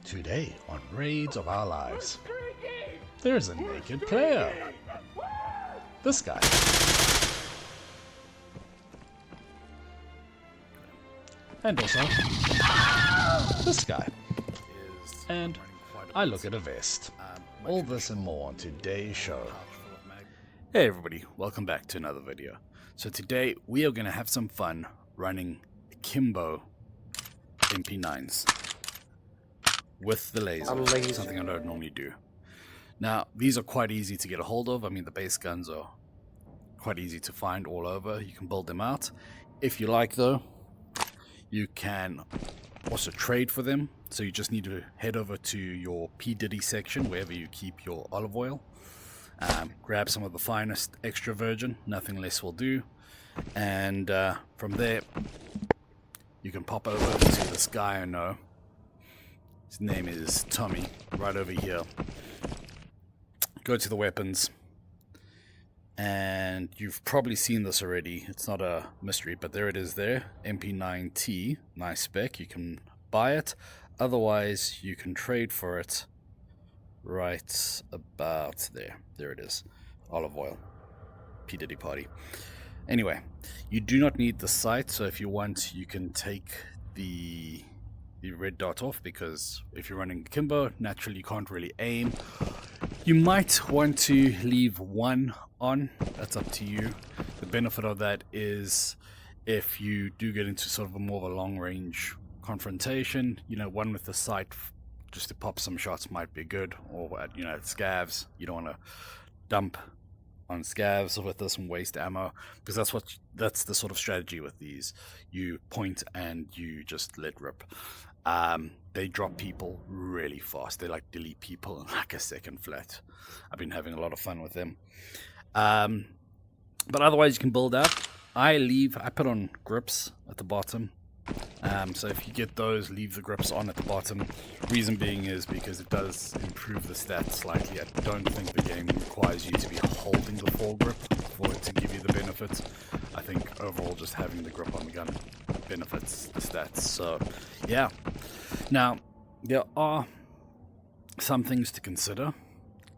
Today on Raids of Our Lives, there's a naked player. This guy. And also, this guy. And I look at a vest. All this and more on today's show. Hey everybody, welcome back to another video. So today we are going to have some fun running Akimbo MP9s with the laser, something I don't normally do. Now these are quite easy to get a hold of. I mean, the base guns are quite easy to find all over. You can build them out. If you like though, you can also trade for them. So you just need to head over to your P. Diddy section, wherever you keep your olive oil. Grab some of the finest extra virgin, nothing less will do, and from there you can pop over to this guy I know. His name is Tommy, right over here. Go to the weapons, and you've probably seen this already, it's not a mystery, but there it is there, MP9T, nice spec. You can buy it, otherwise you can trade for it right about there. There it is. Olive oil. P. Diddy party. Anyway, you do not need the sight, so if you want, you can take the red dot off, because if you're running Akimbo, naturally you can't really aim. You might want to leave one on. That's up to you. The benefit of that is if you do get into sort of a more of a long range confrontation, you know, one with the sight just to pop some shots might be good, or at, you know, at scavs, you don't want to dump on scavs with this and waste ammo, because that's the sort of strategy with these. You point and you just let rip. They drop people really fast. They like delete people in like a second flat. I've been having a lot of fun with them. But otherwise you can build out. I put on grips at the bottom. So if you get those, leave the grips on at the bottom. Reason being is because it does improve the stats slightly. I don't think the game requires you to be holding the foregrip for it to give you the benefits. I think overall just having the grip on the gun benefits the stats. So yeah. Now there are some things to consider,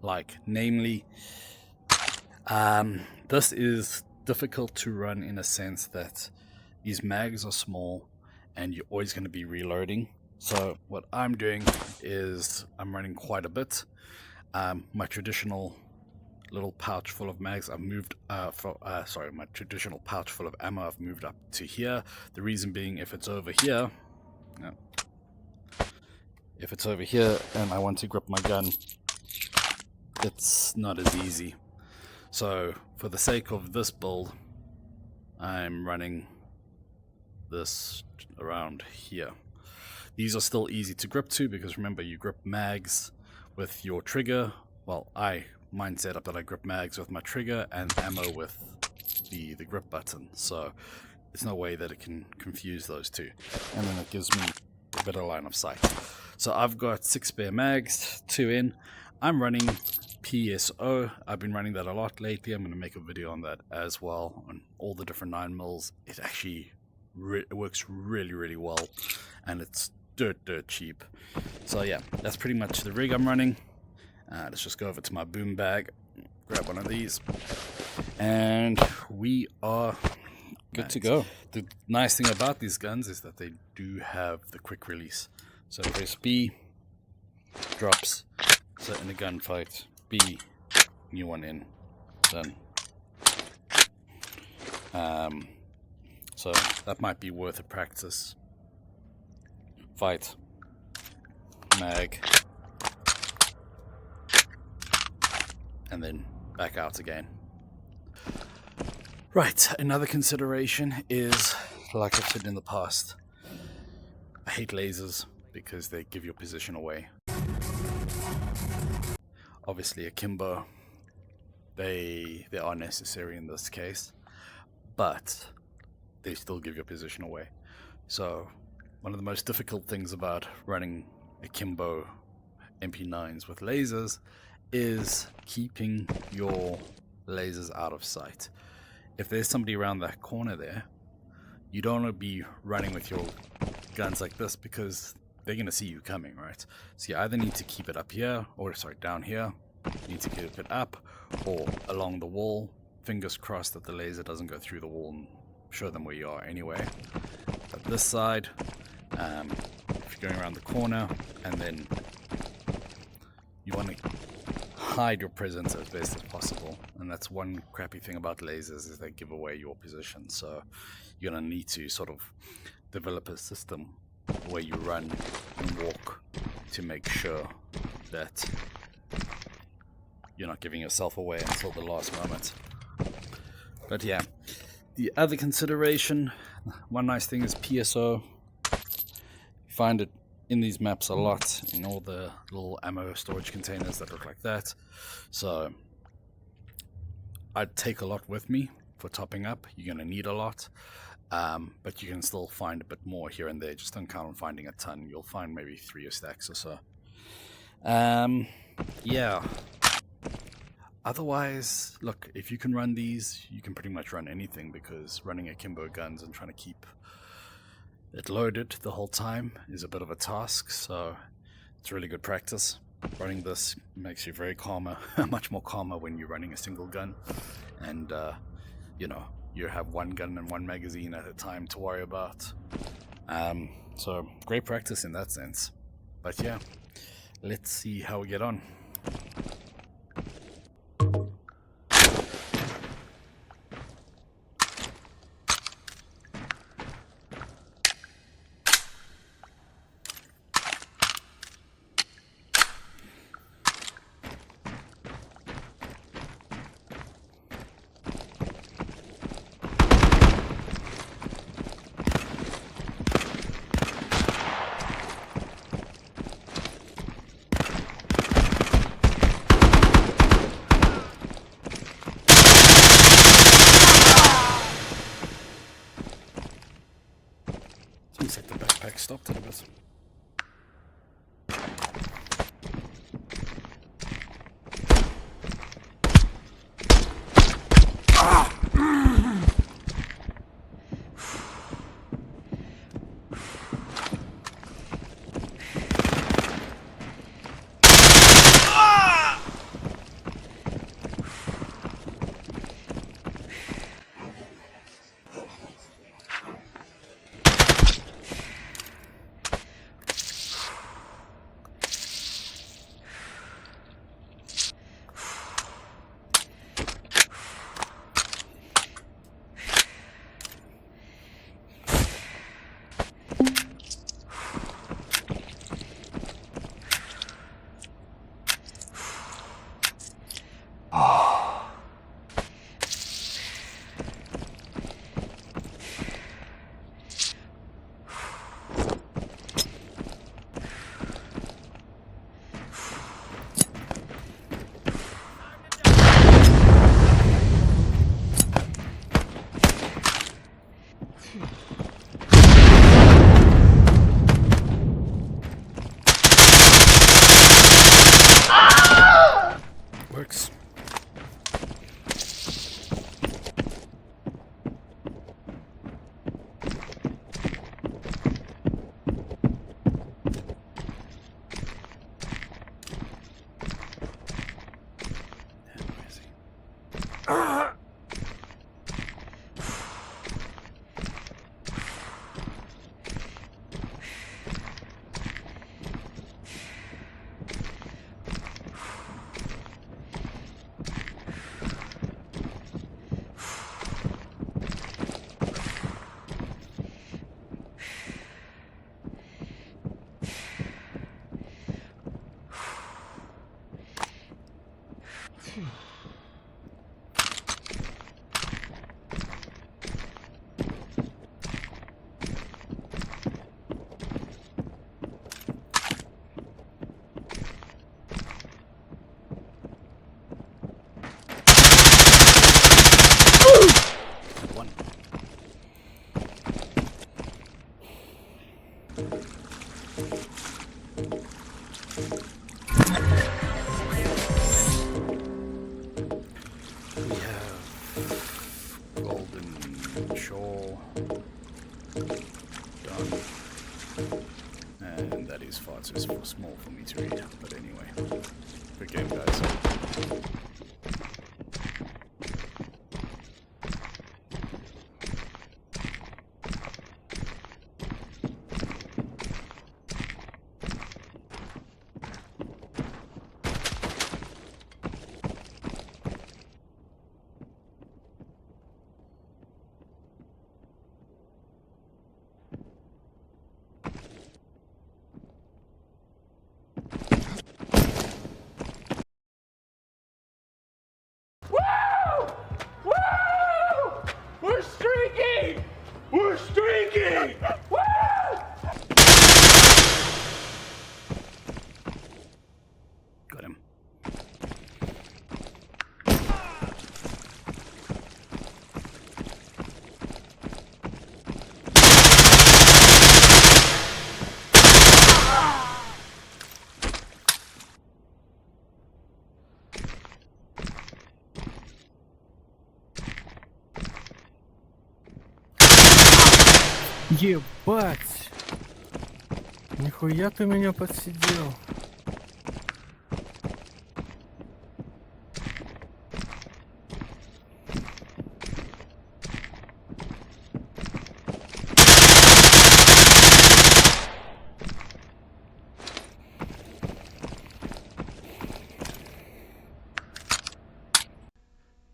like namely this is difficult to run in a sense that these mags are small and you're always going to be reloading. So what I'm doing is I'm running quite a bit. My traditional little pouch full of mags I've moved my traditional pouch full of ammo I've moved up to here. The reason being, if it's over here and I want to grip my gun, it's not as easy. So for the sake of this build, I'm running this around here. These are still easy to grip to, because remember, you grip mags with your trigger. Well, mine set up that I grip mags with my trigger and ammo with the grip button, so there's no way that it can confuse those two, and then it gives me a better line of sight. So I've got 6 spare mags, 2 in. I'm running PSO. I've been running that a lot lately. I'm going to make a video on that as well, on all the different 9mm. It actually it works really well, and it's dirt cheap. So yeah, that's pretty much the rig I'm running. Let's just go over to my boom bag, grab one of these, and we are good to go. The nice thing about these guns is that they do have the quick release. So press B, drops. So in a gunfight, B, new one in, done. So that might be worth a practice. Fight, mag, and then back out again. Right, another consideration is, like I've said in the past, I hate lasers because they give your position away. Obviously Akimbo, they are necessary in this case, but they still give your position away. So one of the most difficult things about running Akimbo MP9s with lasers is keeping your lasers out of sight. If there's somebody around that corner there, you don't want to be running with your guns like this, because they're going to see you coming, right? So you either need to keep it up here, or sorry, down here. You need to keep it up or along the wall. Fingers crossed that the laser doesn't go through the wall and show them where you are anyway. But this side, if you're going around the corner, and then you want to hide your presence as best as possible. And that's one crappy thing about lasers, is they give away your position. So you're going to need to sort of develop a system where you run and walk to make sure that you're not giving yourself away until the last moment. But yeah, the other consideration, one nice thing is PSO. You find it in these maps a lot, in all the little ammo storage containers that look like that. So I'd take a lot with me for topping up. You're going to need a lot, but you can still find a bit more here and there. Just don't count on finding a ton. You'll find maybe 3 stacks or so. Yeah. Otherwise, look, if you can run these, you can pretty much run anything, because running Akimbo guns and trying to keep it loaded the whole time is a bit of a task, so it's really good practice. Running this makes you very calmer, much more calmer when you're running a single gun, and you know, you have one gun and one magazine at a time to worry about. So great practice in that sense. But yeah, let's see how we get on. Seems like the backpack stopped it a bit. Works. small for me to read. But anyway, good game, guys. We're streaking! We're streaking! Woo! Got him. Ебать! Нихуя ты меня подсидел.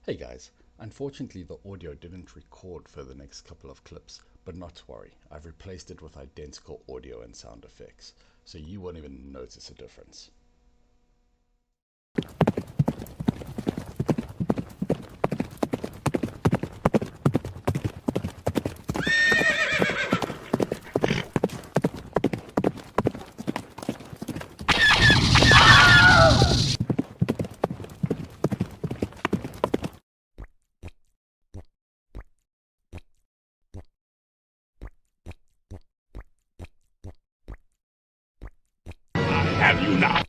Hey guys, unfortunately the audio didn't record for the next couple of clips, but not to worry, I've replaced it with identical audio and sound effects, so you won't even notice a difference. Have you not?